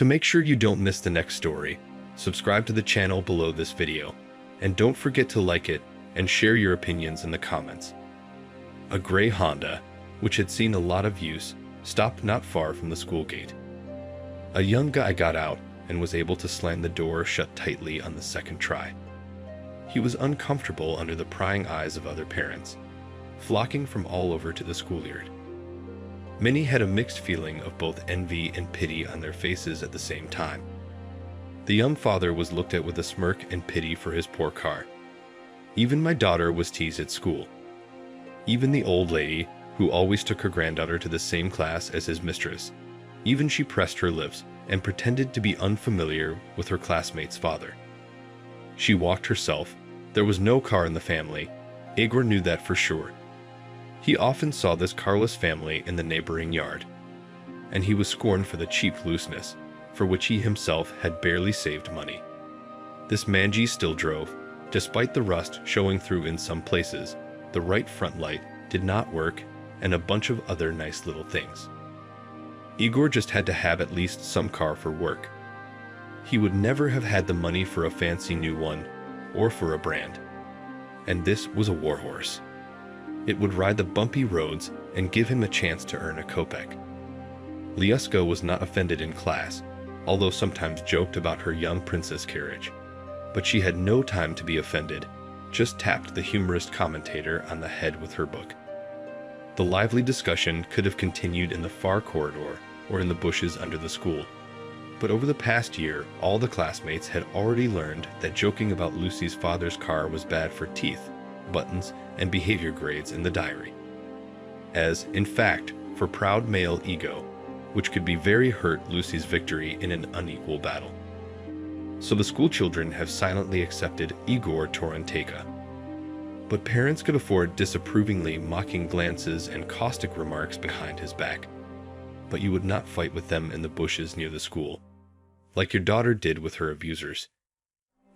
To make sure you don't miss the next story, subscribe to the channel below this video, and don't forget to like it and share your opinions in the comments. A gray Honda, which had seen a lot of use, stopped not far from the school gate. A young guy got out and was able to slam the door shut tightly on the second try. He was uncomfortable under the prying eyes of other parents, flocking from all over to the schoolyard. Many had a mixed feeling of both envy and pity on their faces at the same time. The young father was looked at with a smirk and pity for his poor car. Even my daughter was teased at school. Even the old lady, who always took her granddaughter to the same class as his mistress, even she pressed her lips and pretended to be unfamiliar with her classmate's father. She walked herself. There was no car in the family. Igor knew that for sure. He often saw this carless family in the neighboring yard, and he was scorned for the cheap looseness, for which he himself had barely saved money. This mangy still drove, despite the rust showing through in some places. The right front light did not work, and a bunch of other nice little things. Igor just had to have at least some car for work. He would never have had the money for a fancy new one, or for a brand. And this was a warhorse. It would ride the bumpy roads and give him a chance to earn a kopeck. Lyuska was not offended in class, although sometimes joked about her young princess carriage. But she had no time to be offended, just tapped the humorist commentator on the head with her book. The lively discussion could have continued in the far corridor or in the bushes under the school. But over the past year, all the classmates had already learned that joking about Lucy's father's car was bad for teeth, buttons, and behavior grades in the diary. As, in fact, for proud male ego, which could be very hurt Lucy's victory in an unequal battle. So the school children have silently accepted Igor Toranteka. But parents could afford disapprovingly mocking glances and caustic remarks behind his back. But you would not fight with them in the bushes near the school, like your daughter did with her abusers.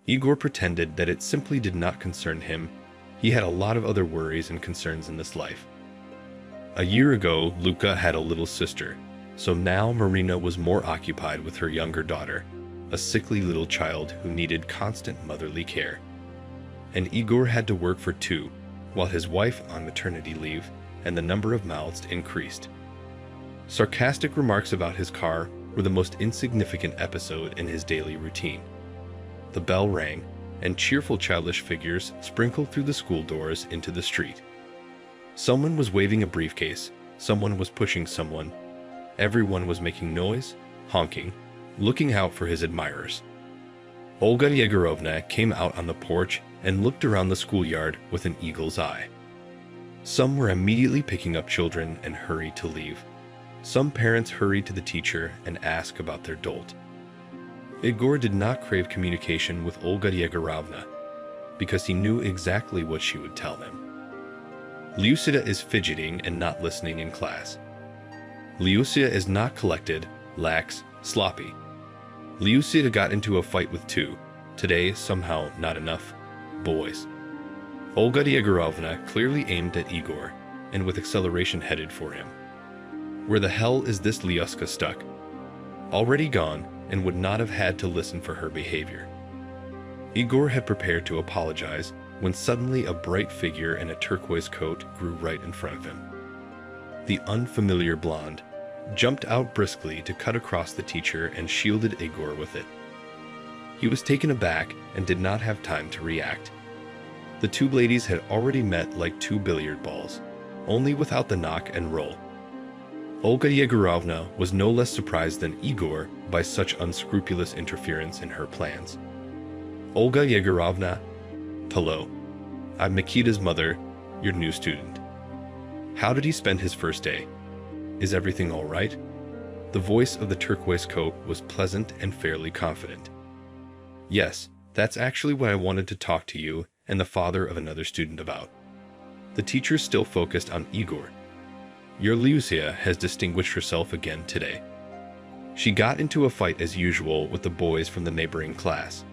Igor pretended that it simply did not concern him. He had a lot of other worries and concerns in this life. A year ago, Luca had a little sister, so now Marina was more occupied with her younger daughter, a sickly little child who needed constant motherly care. And Igor had to work for two, while his wife on maternity leave, and the number of mouths increased. Sarcastic remarks about his car were the most insignificant episode in his daily routine. The bell rang, and cheerful childish figures sprinkled through the school doors into the street. Someone was waving a briefcase, someone was pushing someone. Everyone was making noise, honking, looking out for his admirers. Olga Yegorovna came out on the porch and looked around the schoolyard with an eagle's eye. Some were immediately picking up children and hurried to leave. Some parents hurried to the teacher and asked about their dolt. Igor did not crave communication with Olga Yegorovna because he knew exactly what she would tell him. Lyusia is fidgeting and not listening in class. Lyusia is not collected, lax, sloppy. Lyusia got into a fight with two, today somehow not enough, boys. Olga Yegorovna clearly aimed at Igor, and with acceleration headed for him. Where the hell is this Lyuska stuck? Already gone, and would not have had to listen for her behavior. Igor had prepared to apologize when suddenly a bright figure in a turquoise coat grew right in front of him. The unfamiliar blonde jumped out briskly to cut across the teacher and shielded Igor with it. He was taken aback and did not have time to react. The two ladies had already met like two billiard balls, only without the knock and roll. Olga Yegorovna was no less surprised than Igor by such unscrupulous interference in her plans. Olga Yegorovna, hello. I'm Nikita's mother, your new student. How did he spend his first day? Is everything all right? The voice of the turquoise coat was pleasant and fairly confident. Yes, that's actually what I wanted to talk to you and the father of another student about. The teacher still focused on Igor. Your Lyusia has distinguished herself again today. She got into a fight as usual with the boys from the neighboring class,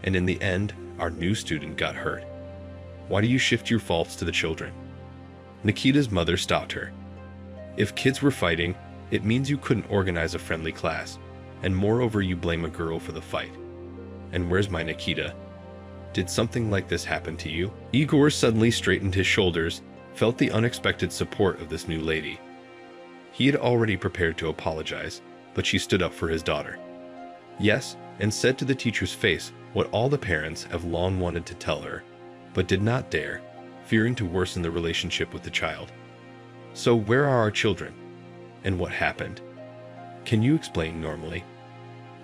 and in the end, our new student got hurt. Why do you shift your faults to the children? Nikita's mother stopped her. If kids were fighting, it means you couldn't organize a friendly class. And moreover, you blame a girl for the fight. And where's my Nikita? Did something like this happen to you? Igor suddenly straightened his shoulders, felt the unexpected support of this new lady. He had already prepared to apologize, but she stood up for his daughter. Yes, and said to the teacher's face what all the parents have long wanted to tell her, but did not dare, fearing to worsen the relationship with the child. So where are our children? And what happened? Can you explain normally?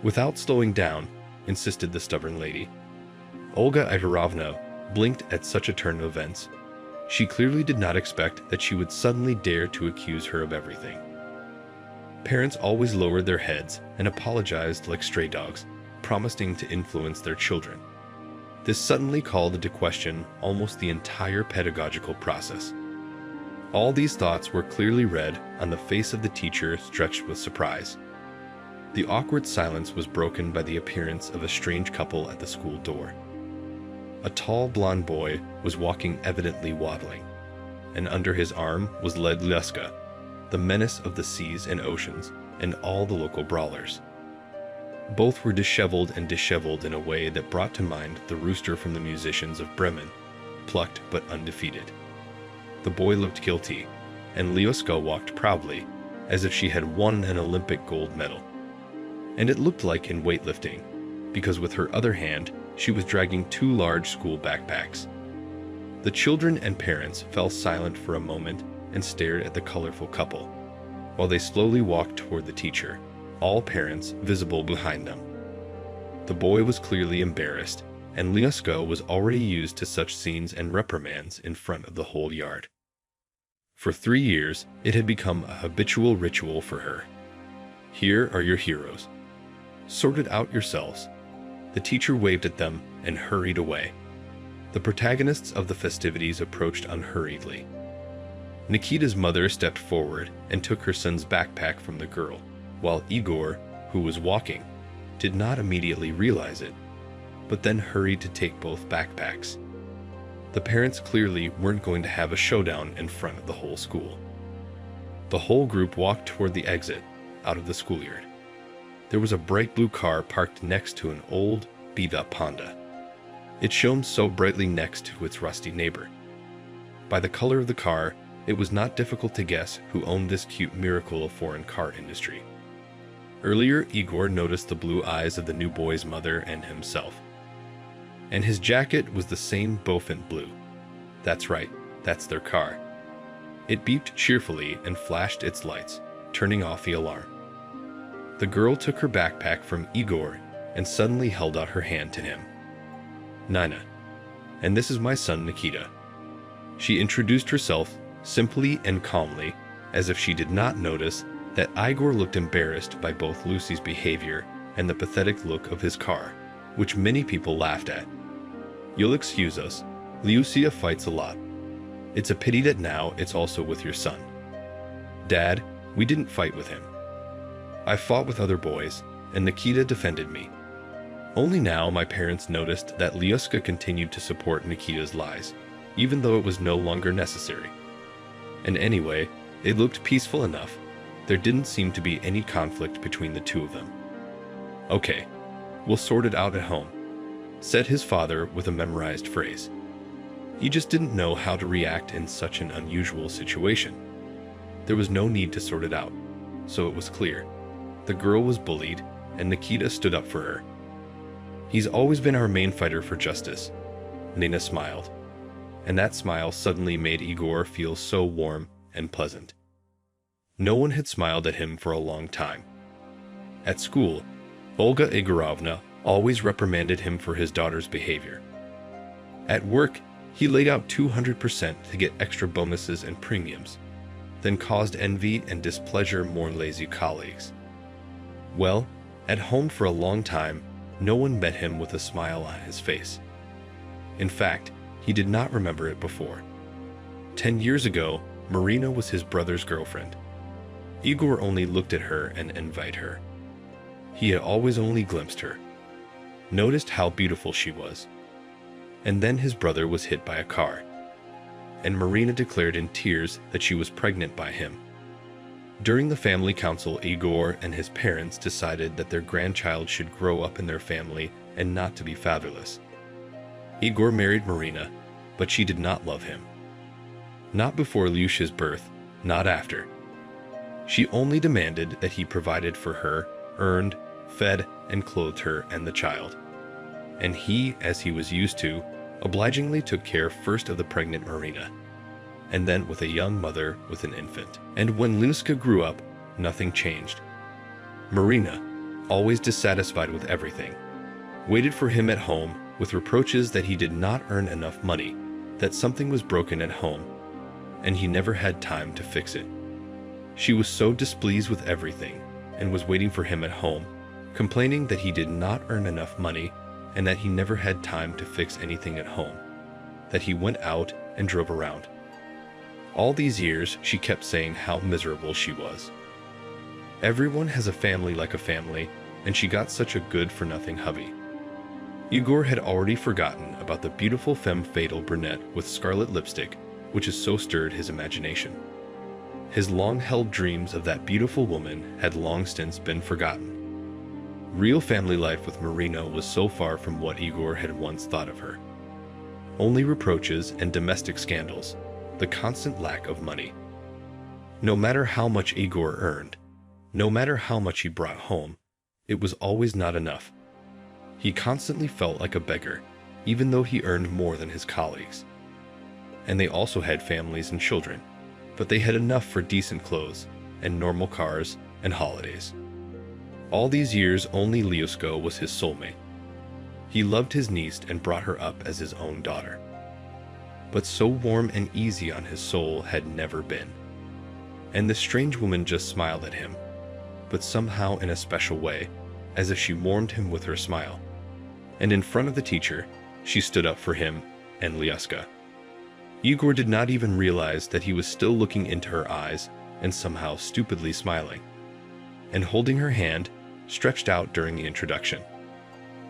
Without slowing down, insisted the stubborn lady. Olga Igorovna blinked at such a turn of events. She clearly did not expect that she would suddenly dare to accuse her of everything. Parents always lowered their heads and apologized like stray dogs, promising to influence their children. This suddenly called into question almost the entire pedagogical process. All these thoughts were clearly read on the face of the teacher, stretched with surprise. The awkward silence was broken by the appearance of a strange couple at the school door. A tall blond boy was walking, evidently waddling, and under his arm was led Leska, the menace of the seas and oceans, and all the local brawlers. Both were disheveled in a way that brought to mind the rooster from the musicians of Bremen, plucked but undefeated. The boy looked guilty, and Leoska walked proudly, as if she had won an Olympic gold medal. And it looked like in weightlifting, because with her other hand, she was dragging 2 large school backpacks. The children and parents fell silent for a moment and stared at the colorful couple, while they slowly walked toward the teacher, all parents visible behind them. The boy was clearly embarrassed, and Leoska was already used to such scenes and reprimands in front of the whole yard. For 3 years, it had become a habitual ritual for her. Here are your heroes. Sort it out yourselves. The teacher waved at them and hurried away. The protagonists of the festivities approached unhurriedly. Nikita's mother stepped forward and took her son's backpack from the girl, while Igor, who was walking, did not immediately realize it, but then hurried to take both backpacks. The parents clearly weren't going to have a showdown in front of the whole school. The whole group walked toward the exit, out of the schoolyard. There was a bright blue car parked next to an old, beat-up Honda. It shone so brightly next to its rusty neighbor. By the color of the car, it was not difficult to guess who owned this cute miracle of foreign car industry. Earlier, Igor noticed the blue eyes of the new boy's mother and himself. And his jacket was the same Beaufort blue. That's right, that's their car. It beeped cheerfully and flashed its lights, turning off the alarm. The girl took her backpack from Igor and suddenly held out her hand to him. Nina, and this is my son Nikita. She introduced herself simply and calmly, as if she did not notice that Igor looked embarrassed by both Lucy's behavior and the pathetic look of his car, which many people laughed at. You'll excuse us, Lucia fights a lot. It's a pity that now it's also with your son. Dad, we didn't fight with him. I fought with other boys, and Nikita defended me. Only now my parents noticed that Lyuska continued to support Nikita's lies, even though it was no longer necessary. And anyway, it looked peaceful enough. There didn't seem to be any conflict between the two of them. Okay, we'll sort it out at home, said his father with a memorized phrase. He just didn't know how to react in such an unusual situation. There was no need to sort it out, so it was clear. The girl was bullied, and Nikita stood up for her. He's always been our main fighter for justice. Nina smiled, and that smile suddenly made Igor feel so warm and pleasant. No one had smiled at him for a long time. At school, Olga Igorovna always reprimanded him for his daughter's behavior. At work, he laid out 200% to get extra bonuses and premiums, then caused envy and displeasure more lazy colleagues. Well, at home for a long time, no one met him with a smile on his face. In fact, he did not remember it before. 10 years ago, Marina was his brother's girlfriend. Igor only looked at her and envied her. He had always only glimpsed her, noticed how beautiful she was. And then his brother was hit by a car, and Marina declared in tears that she was pregnant by him. During the family council, Igor and his parents decided that their grandchild should grow up in their family and not to be fatherless. Igor married Marina, but she did not love him. Not before Lyusia's birth, not after. She only demanded that he provided for her, earned, fed, and clothed her and the child. And he, as he was used to, obligingly took care first of the pregnant Marina, and then with a young mother with an infant. And when Lyuska grew up, nothing changed. Marina, always dissatisfied with everything, waited for him at home with reproaches that he did not earn enough money, that something was broken at home, and he never had time to fix it. She was so displeased with everything and was waiting for him at home, complaining that he did not earn enough money and that he never had time to fix anything at home, that he went out and drove around. All these years, she kept saying how miserable she was. Everyone has a family like a family, and she got such a good-for-nothing hubby. Igor had already forgotten about the beautiful femme fatale brunette with scarlet lipstick, which has so stirred his imagination. His long-held dreams of that beautiful woman had long since been forgotten. Real family life with Marina was so far from what Igor had once thought of her. Only reproaches and domestic scandals, the constant lack of money. No matter how much Igor earned, no matter how much he brought home, it was always not enough. He constantly felt like a beggar, even though he earned more than his colleagues. And they also had families and children, but they had enough for decent clothes and normal cars and holidays. All these years, only Lyuska was his soulmate. He loved his niece and brought her up as his own daughter. But so warm and easy on his soul had never been. And this strange woman just smiled at him, but somehow in a special way, as if she warmed him with her smile. And in front of the teacher, she stood up for him and Lyuska. Igor did not even realize that he was still looking into her eyes and somehow stupidly smiling, and holding her hand stretched out during the introduction.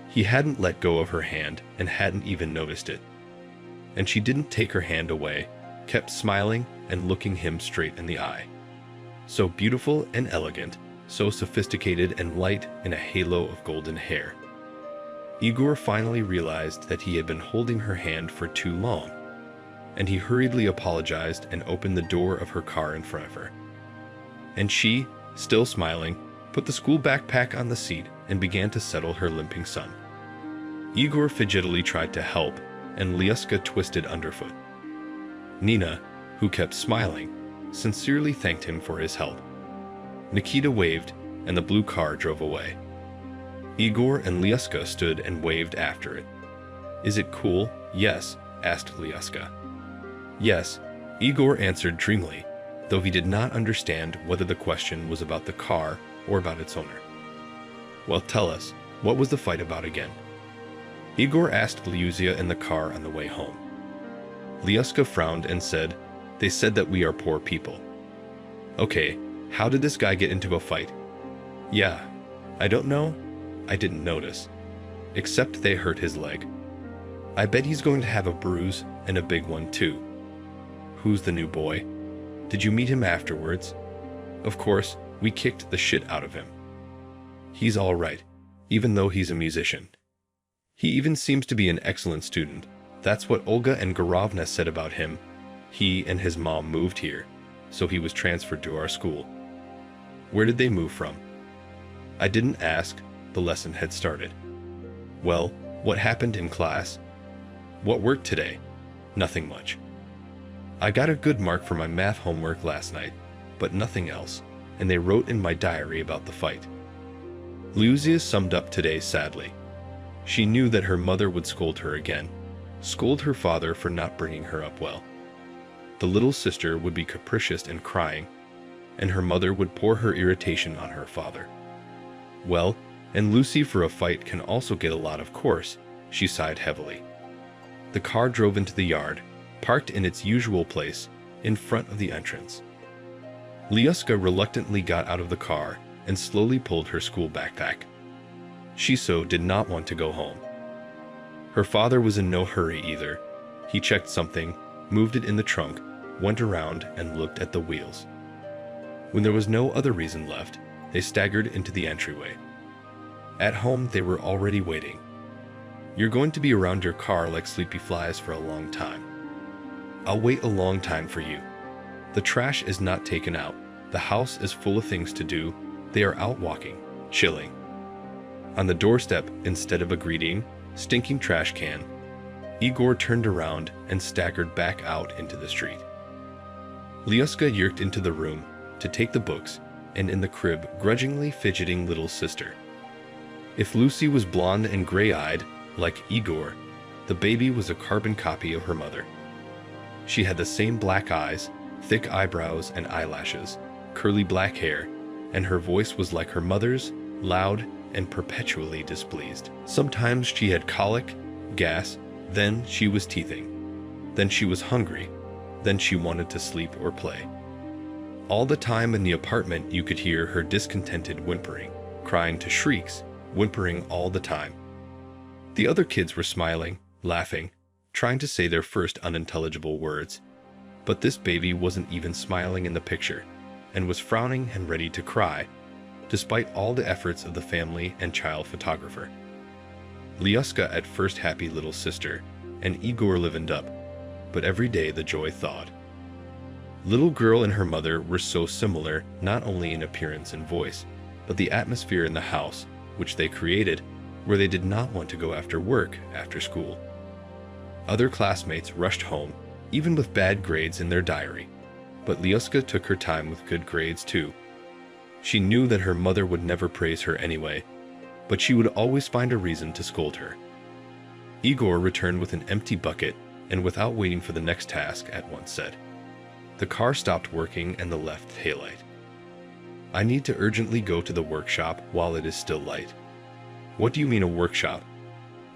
He hadn't let go of her hand and hadn't even noticed it. And she didn't take her hand away, kept smiling and looking him straight in the eye. So beautiful and elegant, so sophisticated and light in a halo of golden hair. Igor finally realized that he had been holding her hand for too long, and he hurriedly apologized and opened the door of her car in front of her. And she, still smiling, put the school backpack on the seat and began to settle her limping son. Igor fidgetily tried to help, and Lyuska twisted underfoot. Nina, who kept smiling, sincerely thanked him for his help. Nikita waved, and the blue car drove away. Igor and Lyuska stood and waved after it. "Is it cool?" "Yes," asked Lyuska. "Yes," Igor answered dreamily, though he did not understand whether the question was about the car or about its owner. "Well, tell us, what was the fight about again?" Igor asked Lyusia in the car on the way home. Lyuska frowned and said, "They said that we are poor people." "Okay, how did this guy get into a fight?" "Yeah, I don't know. I didn't notice. Except they hurt his leg. I bet he's going to have a bruise, and a big one too." "Who's the new boy? Did you meet him afterwards?" "Of course, we kicked the shit out of him. He's all right, even though he's a musician. He even seems to be an excellent student. That's what Olga and Gorovna said about him. He and his mom moved here, so he was transferred to our school." "Where did they move from?" "I didn't ask. The lesson had started." "Well, what happened in class?" "What work today?" "Nothing much. I got a good mark for my math homework last night, but nothing else, and they wrote in my diary about the fight." Lyusia summed up today sadly. She knew that her mother would scold her again, scold her father for not bringing her up well. The little sister would be capricious and crying, and her mother would pour her irritation on her father. Well, and Lucy for a fight can also get a lot, of course, she sighed heavily. The car drove into the yard, parked in its usual place, in front of the entrance. Lyuska reluctantly got out of the car and slowly pulled her school backpack. Shiso did not want to go home. Her father was in no hurry either. He checked something, moved it in the trunk, went around and looked at the wheels. When there was no other reason left, they staggered into the entryway. At home, they were already waiting. "You're going to be around your car like sleepy flies for a long time." "I'll wait a long time for you. The trash is not taken out. The house is full of things to do. They are out walking, chilling." On the doorstep, instead of a greeting, "Stinking trash can," Igor turned around and staggered back out into the street. Lyuska yerked into the room to take the books, and in the crib, grudgingly fidgeting little sister. If Lucy was blonde and gray-eyed, like Igor, the baby was a carbon copy of her mother. She had the same black eyes, thick eyebrows and eyelashes, curly black hair, and her voice was like her mother's, loud and perpetually displeased. Sometimes she had colic, gas, then she was teething. Then she was hungry, then she wanted to sleep or play. All the time in the apartment you could hear her discontented whimpering, crying to shrieks, whimpering all the time. The other kids were smiling, laughing, trying to say their first unintelligible words. But this baby wasn't even smiling in the picture, and was frowning and ready to cry, despite all the efforts of the family and child photographer. Lyuska at first happy little sister, and Igor livened up, but every day the joy thawed. Little girl and her mother were so similar not only in appearance and voice, but the atmosphere in the house, which they created, where they did not want to go after work after school. Other classmates rushed home, even with bad grades in their diary, but Lyuska took her time with good grades too. She knew that her mother would never praise her anyway, but she would always find a reason to scold her. Igor returned with an empty bucket and without waiting for the next task at once said, "The car stopped working and the left taillight. I need to urgently go to the workshop while it is still light." "What do you mean a workshop?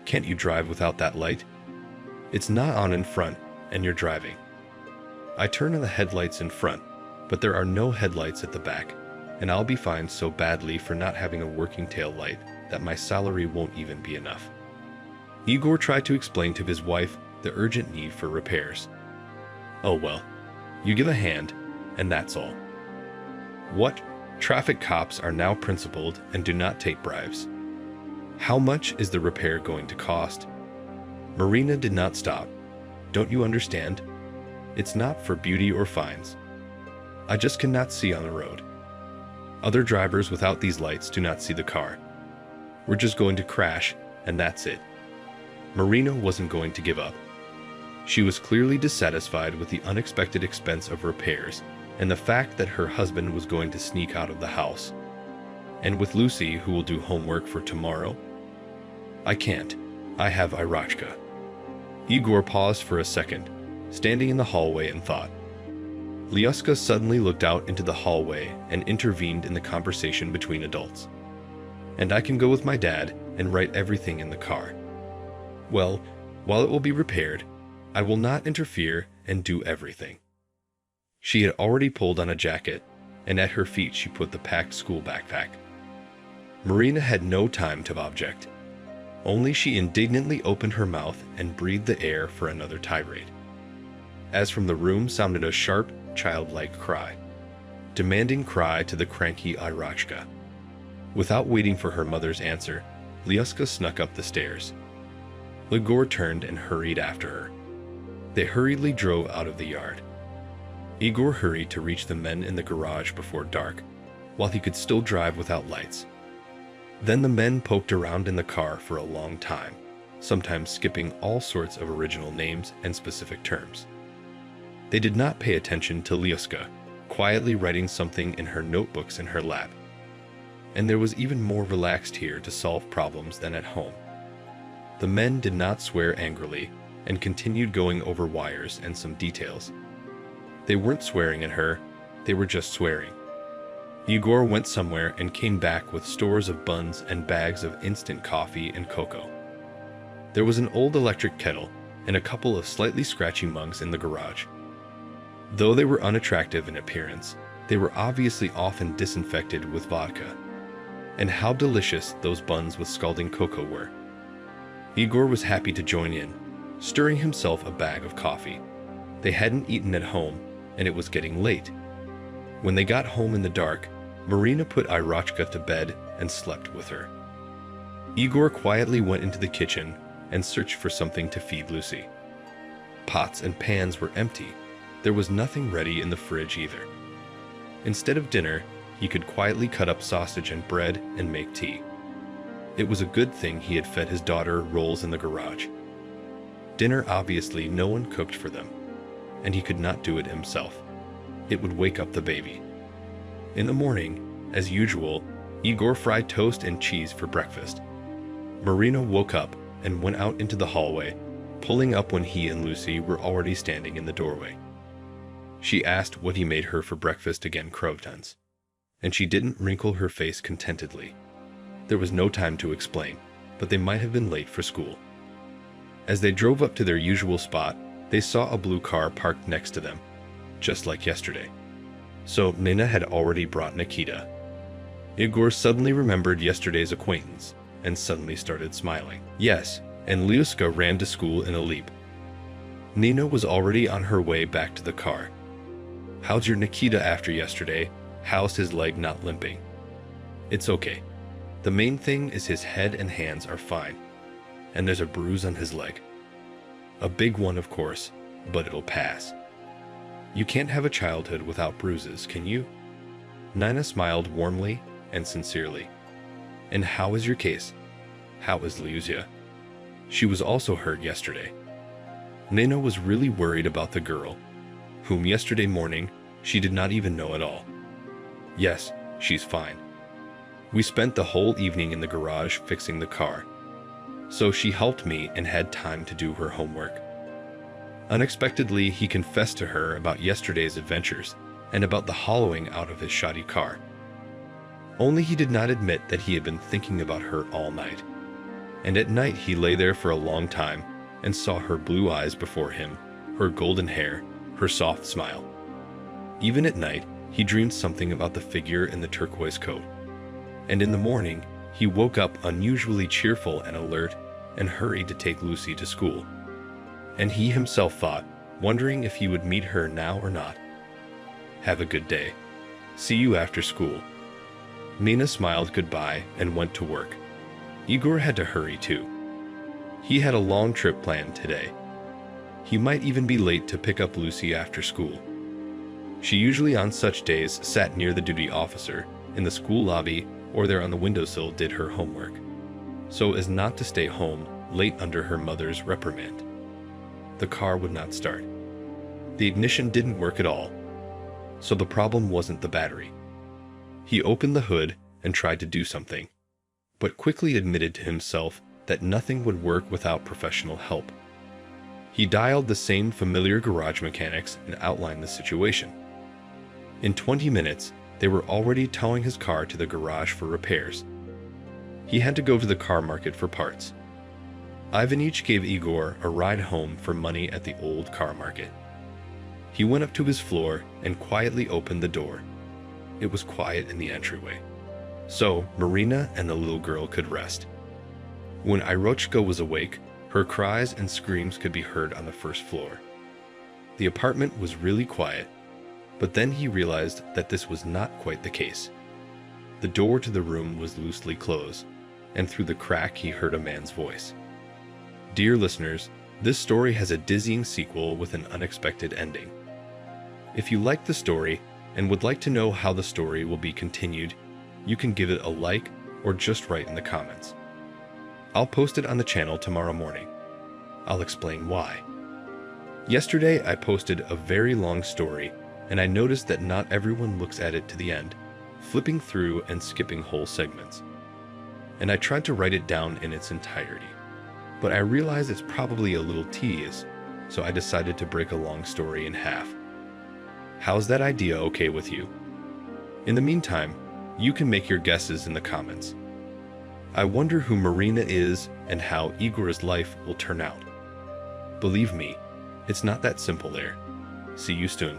Can't you drive without that light?" "It's not on in front, and you're driving." "I turn on the headlights in front, but there are no headlights at the back, and I'll be fined so badly for not having a working tail light that my salary won't even be enough." Igor tried to explain to his wife the urgent need for repairs. "Oh well, you give a hand, and that's all." "What? Traffic cops are now principled and do not take bribes. How much is the repair going to cost?" Marina did not stop. "Don't you understand? It's not for beauty or fines. I just cannot see on the road. Other drivers without these lights do not see the car. We're just going to crash, and that's it." Marina wasn't going to give up. She was clearly dissatisfied with the unexpected expense of repairs and the fact that her husband was going to sneak out of the house. "And with Lucy, who will do homework for tomorrow?" "I can't. I have Irachka." Igor paused for a second, standing in the hallway and thought. Lyuska suddenly looked out into the hallway and intervened in the conversation between adults. "And I can go with my dad and write everything in the car. Well, while it will be repaired, I will not interfere and do everything." She had already pulled on a jacket, and at her feet she put the packed school backpack. Marina had no time to object. Only she indignantly opened her mouth and breathed the air for another tirade. As from the room sounded a sharp, childlike cry, demanding cry to the cranky Irachka. Without waiting for her mother's answer, Lyuska snuck up the stairs. Igor turned and hurried after her. They hurriedly drove out of the yard. Igor hurried to reach the men in the garage before dark, while he could still drive without lights. Then the men poked around in the car for a long time, sometimes skipping all sorts of original names and specific terms. They did not pay attention to Lyuska, quietly writing something in her notebooks in her lap. And there was even more relaxed here to solve problems than at home. The men did not swear angrily and continued going over wires and some details. They weren't swearing at her, they were just swearing. Igor went somewhere and came back with stores of buns and bags of instant coffee and cocoa. There was an old electric kettle and a couple of slightly scratchy mugs in the garage. Though they were unattractive in appearance, they were obviously often disinfected with vodka. And how delicious those buns with scalding cocoa were. Igor was happy to join in, stirring himself a bag of coffee. They hadn't eaten at home, and it was getting late. When they got home in the dark, Marina put Irochka to bed and slept with her. Igor quietly went into the kitchen and searched for something to feed Lucy. Pots and pans were empty. There was nothing ready in the fridge either. Instead of dinner, he could quietly cut up sausage and bread and make tea. It was a good thing he had fed his daughter rolls in the garage. Dinner, obviously, no one cooked for them, and he could not do it himself. It would wake up the baby. In the morning, as usual, Igor fried toast and cheese for breakfast. Marina woke up and went out into the hallway, pulling up when he and Lucy were already standing in the doorway. She asked what he made her for breakfast again, crotons, and she didn't wrinkle her face contentedly. There was no time to explain, but they might have been late for school. As they drove up to their usual spot, they saw a blue car parked next to them, just like yesterday. So Nina had already brought Nikita. Igor suddenly remembered yesterday's acquaintance and suddenly started smiling. Yes, and Lyuska ran to school in a leap. Nina was already on her way back to the car. "How's your Nikita after yesterday? How's his leg not limping?" "It's okay. The main thing is his head and hands are fine, and there's a bruise on his leg. A big one, of course, but it'll pass. You can't have a childhood without bruises, can you?" Nina smiled warmly and sincerely. "And how is your case? How is Lyusia? She was also hurt yesterday." Nina was really worried about the girl, whom yesterday morning she did not even know at all. "Yes, she's fine. We spent the whole evening in the garage fixing the car, so she helped me and had time to do her homework." Unexpectedly, he confessed to her about yesterday's adventures and about the hollowing out of his shoddy car. Only he did not admit that he had been thinking about her all night. And at night he lay there for a long time and saw her blue eyes before him, her golden hair, her soft smile. Even at night, he dreamed something about the figure in the turquoise coat. And in the morning, he woke up unusually cheerful and alert and hurried to take Lucy to school. And he himself thought, wondering if he would meet her now or not. "Have a good day. See you after school." Nina smiled goodbye and went to work. Igor had to hurry too. He had a long trip planned today. He might even be late to pick up Lucy after school. She usually on such days sat near the duty officer in the school lobby or there on the windowsill did her homework, so as not to stay home late under her mother's reprimand. The car would not start. The ignition didn't work at all, so the problem wasn't the battery. He opened the hood and tried to do something, but quickly admitted to himself that nothing would work without professional help. He dialed the same familiar garage mechanics and outlined the situation. In 20 minutes, they were already towing his car to the garage for repairs. He had to go to the car market for parts. Ivanich gave Igor a ride home for money at the old car market. He went up to his floor and quietly opened the door. It was quiet in the entryway, so Marina and the little girl could rest. When Irochka was awake, her cries and screams could be heard on the first floor. The apartment was really quiet, but then he realized that this was not quite the case. The door to the room was loosely closed, and through the crack he heard a man's voice. Dear listeners, this story has a dizzying sequel with an unexpected ending. If you liked the story and would like to know how the story will be continued, you can give it a like or just write in the comments. I'll post it on the channel tomorrow morning. I'll explain why. Yesterday I posted a very long story, and I noticed that not everyone looks at it to the end, flipping through and skipping whole segments. And I tried to write it down in its entirety, but I realized it's probably a little tedious, so I decided to break a long story in half. How's that idea okay with you? In the meantime, you can make your guesses in the comments. I wonder who Marina is and how Igor's life will turn out. Believe me, it's not that simple there. See you soon.